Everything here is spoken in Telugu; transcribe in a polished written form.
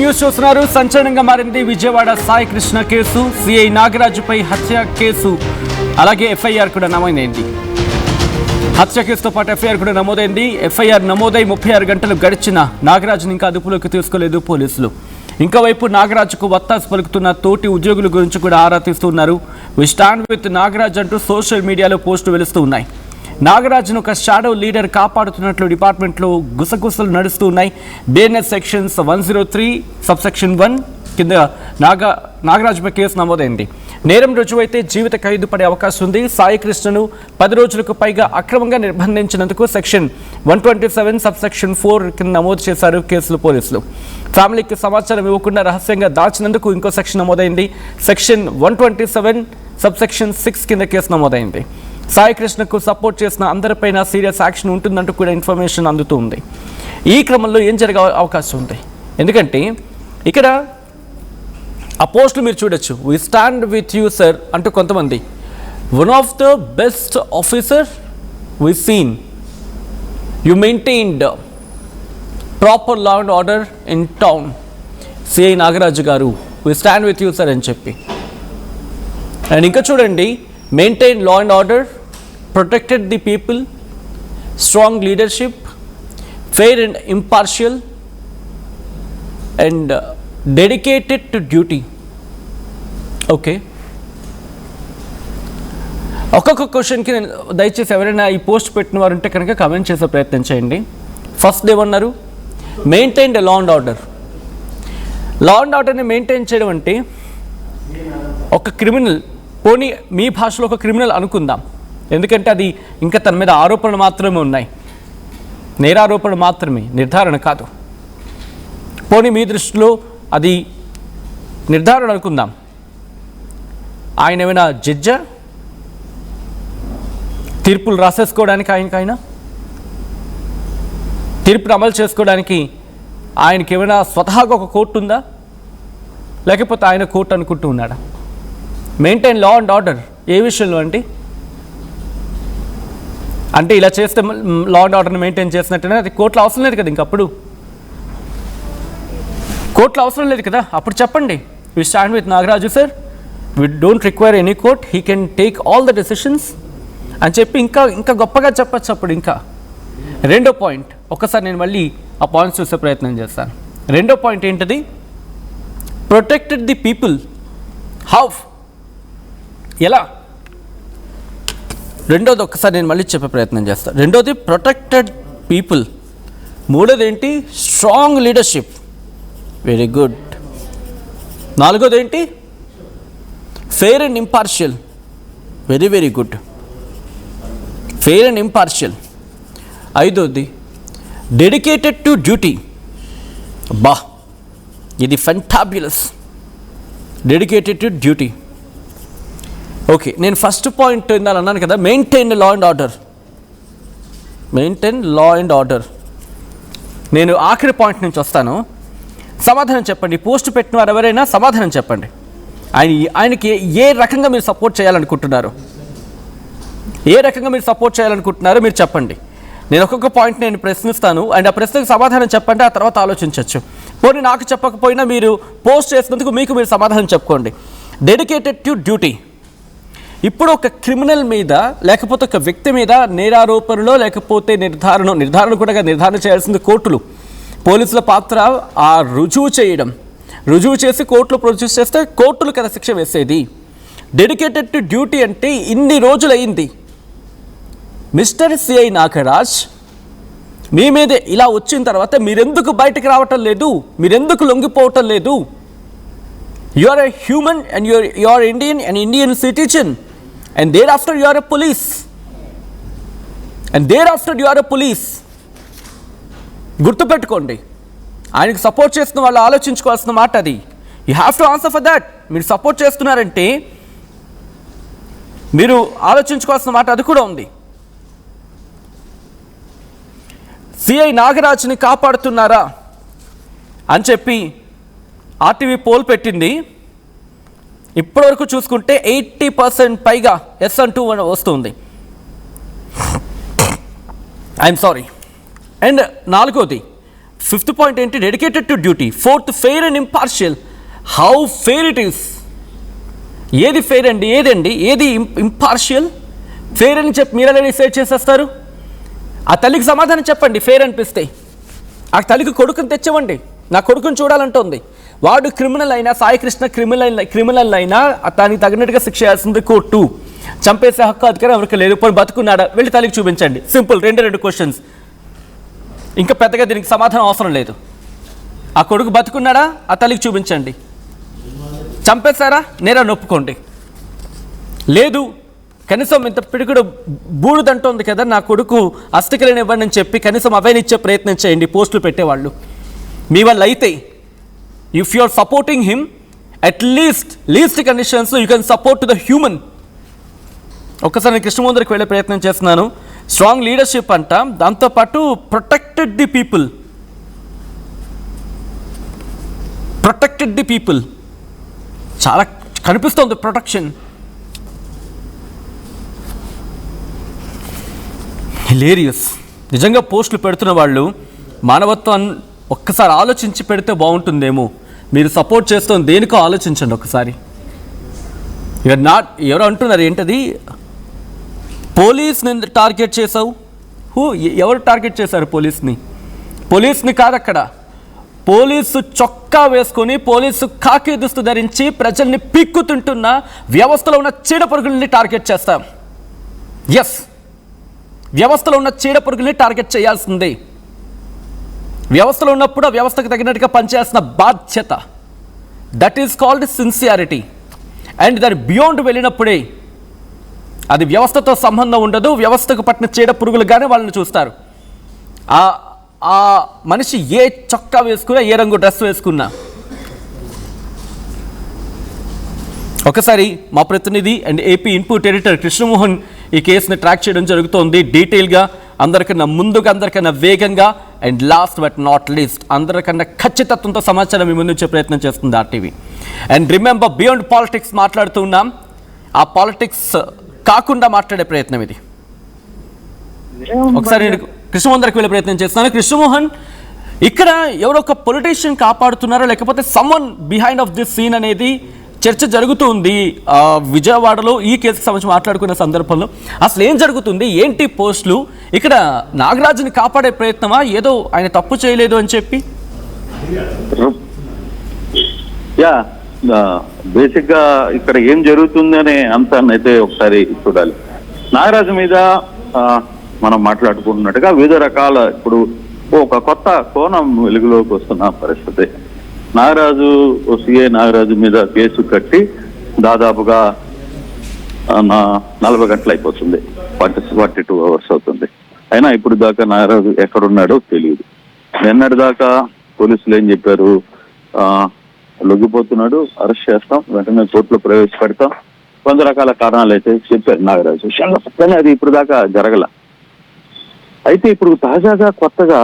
న్యూస్ చూస్తున్నారు. సంచలనంగా మారింది విజయవాడ సాయి కృష్ణ కేసు. సిఐ నాగరాజుపై హత్య కేసు, అలాగే ఎఫ్ఐఆర్ కూడా నమోదైంది. హత్య కేసుతో పాటు ఎఫ్ఐఆర్ కూడా నమోదైంది. ఎఫ్ఐఆర్ నమోదై 36 గంటలు గడిచిన నాగరాజుని ఇంకా అదుపులోకి తీసుకోలేదు పోలీసులు. ఇంకోవైపు నాగరాజుకు వత్తాసు పలుకుతున్న తోటి ఉద్యోగుల గురించి కూడా ఆరా తీస్తున్నారు. వి స్టాండ్ విత్ నాగరాజ్ అంటూ సోషల్ మీడియాలో పోస్టులు వెలుస్తూ ఉన్నాయి. నాగరాజును ఒక షాడో లీడర్ కాపాడుతున్నట్లు డిపార్ట్మెంట్లో గుసగుసలు నడుస్తూ ఉన్నాయి. బిఎన్ఎస్ సెక్షన్స్ 103 సబ్సెక్షన్ 1 కింద నాగరాజుపై కేసు నమోదైంది. నేరం రుజువైతే జీవిత ఖైదు పడే అవకాశం ఉంది. సాయి కృష్ణను 10 రోజులకు పైగా అక్రమంగా నిర్బంధించినందుకు సెక్షన్ 127 సబ్సెక్షన్ 4 కింద నమోదు చేశారు కేసులు పోలీసులు. ఫ్యామిలీకి సమాచారం ఇవ్వకుండా రహస్యంగా దాచినందుకు ఇంకో సెక్షన్ నమోదైంది. సెక్షన్ 127 సబ్సెక్షన్ 6 కింద కేసు నమోదైంది. సాయి కృష్ణకు సపోర్ట్ చేసిన అందరిపైన సీరియస్ యాక్షన్ ఉంటుందంటూ కూడా ఇన్ఫర్మేషన్ అందుతుంది. ఈ క్రమంలో ఏం జరిగే అవకాశం ఉంది? ఎందుకంటే ఇక్కడ ఆ పోస్టులు మీరు చూడొచ్చు. We stand with you sir అంటూ కొంతమంది. One of the best officer we seen, you maintained proper law and order in town. CI Nagaraju garu we stand with you sir అని చెప్పి. అండ్ ఇంకా చూడండి, maintain law and order, protected the people, strong leadership, fair and impartial, and dedicated to duty. Okay, ఒక్కొక్క క్వశ్చన్కి నేను దయచేసి ఎవరైనా ఈ పోస్ట్ పెట్టిన వారు ఉంటే కనుక కమెంట్ చేసే ప్రయత్నం చేయండి. ఫస్ట్ ఏమన్నారు? Maintain law and order. Law and ఆర్డర్ని మెయింటైన్ చేయడం అంటే ఒక క్రిమినల్, పోనీ మీ భాషలో ఒక క్రిమినల్ అనుకుందాం, ఎందుకంటే అది ఇంకా తన మీద ఆరోపణలు మాత్రమే ఉన్నాయి, నేరారోపణలు మాత్రమే, నిర్ధారణ కాదు. పోనీ మీ దృష్టిలో అది నిర్ధారణ అనుకుందాం. ఆయన ఏమైనా జడ్జా? తీర్పులు రాసేసుకోవడానికి ఆయన తీర్పును అమలు చేసుకోవడానికి ఆయనకి ఏమైనా స్వతహాగా ఒక కోర్టు ఉందా, లేకపోతే ఆయన కోర్టు అనుకుంటూ ఉన్నాడా? మెయింటైన్ లా అండ్ ఆర్డర్ ఏ విషయంలో అంటే ఇలా చేస్తే లా అండ్ ఆర్డర్ని మెయింటైన్ చేసినట్టునే అది కోర్టులో అవసరం లేదు కదా. ఇంకప్పుడు కోర్టులో అవసరం లేదు కదా. అప్పుడు చెప్పండి, we stand with Nagaraju sir, we don't require any court, he can take all the decisions అని చెప్పి ఇంకా గొప్పగా చెప్పచ్చు. అప్పుడు ఇంకా రెండో పాయింట్, ఒకసారి నేను మళ్ళీ ఆ పాయింట్స్ చూసే ప్రయత్నం చేస్తాను. రెండో పాయింట్ ఏంటిది? Protected the people. హౌ? ఎలా? రెండోది ఒక్కసారి నేను మళ్ళీ చెప్పే ప్రయత్నం చేస్తాను. రెండోది ప్రొటెక్టెడ్ పీపుల్. మూడోది ఏంటి? Strong leadership. Very good. నాలుగోది ఏంటి? Fair and impartial. Very very good. Fair and impartial. ఐదోది డెడికేటెడ్ టు డ్యూటీ. బా, ఇది fantabulous. Dedicated to duty. Okay, నేను ఫస్ట్ పాయింట్ ఇందాక అన్నాను కదా, maintain law and order. Maintain law and order. నేను ఆఖరి పాయింట్ నుంచి వస్తాను. సమాధానం చెప్పండి. పోస్ట్ పెట్టిన వారు ఎవరైనా సమాధానం చెప్పండి. ఆయనకి ఏ రకంగా మీరు సపోర్ట్ చేయాలనుకుంటున్నారు? ఏ రకంగా మీరు సపోర్ట్ చేయాలనుకుంటున్నారో మీరు చెప్పండి. నేను ఒక్కొక్క పాయింట్ నేను ప్రశ్నిస్తాను, అండ్ ఆ ప్రశ్నకు సమాధానం చెప్పండి. ఆ తర్వాత ఆలోచించవచ్చు. పోనీ నాకు చెప్పకపోయినా మీరు పోస్ట్ చేసినందుకు మీకు మీరు సమాధానం చెప్పుకోండి. Dedicated to duty. ఇప్పుడు ఒక క్రిమినల్ మీద, లేకపోతే ఒక వ్యక్తి మీద నేరారోపణలో, లేకపోతే నిర్ధారణ కూడా నిర్ధారణ చేయాల్సింది కోర్టులు. పోలీసుల పాత్ర ఆ రుజువు చేయడం. రుజువు చేసి కోర్టులో ప్రొడ్యూస్ చేస్తే కోర్టులు కదా శిక్ష వేసేది. డెడికేటెడ్ టు డ్యూటీ అంటే ఇన్ని రోజులైంది. మిస్టర్ సిఐ నాగరాజ్, మీ మీద ఇలా వచ్చిన తర్వాత మీరెందుకు బయటకు రావటం లేదు? మీరెందుకు లొంగిపోవటం లేదు? You are a human and you are Indian and Indian citizen, and thereafter you are a police, and thereafter you are a police. గుర్తుపెట్టుకోండి, ఆయనకు సపోర్ట్ చేస్తున్న వాళ్ళు ఆలోచించుకోవాల్సిన మాట అది. You have to answer for that. మీరు సపోర్ట్ చేస్తున్నారంటే మీరు ఆలోచించుకోవాల్సిన మాట అది కూడా ఉంది. సిఐ నాగరాజ్ని కాపాడుతున్నారా అని చెప్పి ఆర్టీవీ పోల్ పెట్టింది. ఇప్పటివరకు చూసుకుంటే 80% పైగా ఎస్ అంటూ వస్తుంది. I'm sorry. అండ్ నాలుగోది, ఫిఫ్త్ పాయింట్ ఏంటి? Dedicated to duty. Fourth, fair and impartial. How fair it is? ఏది ఫెయిర్ అండి, ఏది ఇంపార్షియల్? ఫెయిర్ అని చెప్పి మీరే డిసైడ్ చేసేస్తారు. ఆ తల్లికి సమాధానం చెప్పండి ఫెయిర్ అనిపిస్తే. ఆ తల్లికి కొడుకుని తెచ్చివ్వండి, నా కొడుకుని చూడాలంటోంది. వాడు క్రిమినల్ అయినా, సాయికృష్ణ క్రిమినల్ అయినా దానికి తగినట్టుగా శిక్ష చేయాల్సింది కోర్టు. చంపేసే హక్కు అధికారం ఎవరికి లేదు. పోయి బతుకున్నాడా వెళ్ళి తల్లికి చూపించండి. సింపుల్, రెండు క్వశ్చన్స్. ఇంకా పెద్దగా దీనికి సమాధానం అవసరం లేదు. ఆ కొడుకు బతుకున్నాడా ఆ తల్లికి చూపించండి. చంపేశారా నేరాన్ని ఒప్పుకోండి. లేదు కనీసం ఇంత పిడుగుడు బూడుదంటోంది కదా నా కొడుకు, అస్థికలను ఇవ్వండి అని చెప్పి కనీసం అవేనిచ్చే ప్రయత్నం చేయండి పోస్టులు పెట్టేవాళ్ళు మీ వల్ల అయితే. If you are supporting him, at least conditions you can support to the human. ఒక్కసారి నేను కృష్ణమూర్తికి వెళ్ళే ప్రయత్నం చేస్తున్నాను. స్ట్రాంగ్ లీడర్షిప్ అంట, దాంతోపాటు ప్రొటెక్టెడ్ ది పీపుల్ చాలా కనిపిస్తోంది ప్రొటెక్షన్. హిలేరియస్. నిజంగా పోస్టులు పెడుతున్న వాళ్ళు మానవత్వం ఒక్కసారి ఆలోచించి పెడితే బాగుంటుందేమో. మీరు సపోర్ట్ చేస్తాం దేనికో ఆలోచించండి ఒకసారి. ఎవరు అంటున్నారు ఏంటది, పోలీస్ని టార్గెట్ చేసావు? ఎవరు టార్గెట్ చేశారు పోలీస్ని కాదు అక్కడ. పోలీసు చొక్కా వేసుకొని, పోలీసు కాకి దుస్తు ధరించి ప్రజల్ని పిక్కుతుంటున్న వ్యవస్థలో ఉన్న చీడపురుగుల్ని టార్గెట్ చేస్తాం. ఎస్, వ్యవస్థలో ఉన్న చీడపురుగుల్ని టార్గెట్ చేయాల్సిందే. వ్యవస్థలో ఉన్నప్పుడు ఆ వ్యవస్థకు తగినట్టుగా పనిచేయాల్సిన బాధ్యత. That is called sincerity. And దాని బియాండ్ వెళ్ళినప్పుడే అది వ్యవస్థతో సంబంధం ఉండదు. వ్యవస్థకు పట్టిన చీడపురుగులుగానే వాళ్ళని చూస్తారు. ఆ మనిషి ఏ చొక్కా వేసుకున్నా, ఏ రంగు డ్రెస్ వేసుకున్నా. ఒకసారి మా ప్రతినిధి and AP input editor Krishnamohan ఈ కేసుని ట్రాక్ చేయడం జరుగుతోంది డీటెయిల్గా, అందరికన్నా వేగంగా. And last but not least అందరికన్నా ఖచ్చితత్వంతో సమాచారం మీ ముందు వచ్చే ప్రయత్నం చేస్తుంది RTV. And remember, beyond politics మాట్లాడుతూ ఉన్నాం. ఆ పాలిటిక్స్ కాకుండా మాట్లాడే ప్రయత్నం ఇది. ఒకసారి నేను కృష్ణమోహన్ దగ్గరికి వెళ్ళే ప్రయత్నం చేస్తున్నాను. కృష్ణమోహన్, ఇక్కడ ఎవరో ఒక పొలిటీషియన్ కాపాడుతున్నారో లేకపోతే someone behind of this scene అనేది చర్చ జరుగుతుంది విజయవాడలో. ఈ కేసుకు సంబంధించి మాట్లాడుకునే సందర్భంలో అసలు ఏం జరుగుతుంది, ఏంటి పోస్టులు? ఇక్కడ నాగరాజుని కాపాడే ప్రయత్నమా, ఏదో ఆయన తప్పు చేయలేదు అని చెప్పి? బేసిక్ గా ఇక్కడ ఏం జరుగుతుంది అనే అంశాన్ని అయితే ఒకసారి చూడాలి. నాగరాజు మీద మనం మాట్లాడుకుంటున్నట్టుగా వివిధ రకాల ఇప్పుడు ఒక కొత్త కోణం వెలుగులోకి వస్తున్న పరిస్థితి. నాగరాజు, సిఐ నాగరాజు మీద కేసు కట్టి దాదాపుగా 40 గంటలు అయిపోతుంది, 42 అవర్స్ అవుతుంది. అయినా ఇప్పుడు దాకా నాగరాజు ఎక్కడున్నాడో తెలియదు. నిన్నటి దాకా పోలీసులు ఏం చెప్పారు, లొంగిపోతున్నాడు, అరెస్ట్ చేస్తాం, వెంటనే కోర్టులో ప్రవేశపెడతాం, 100 రకాల కారణాలు అయితే చెప్పారు నాగరాజు. కానీ అది ఇప్పుడు దాకా జరగల. అయితే ఇప్పుడు తాజాగా కొత్తగా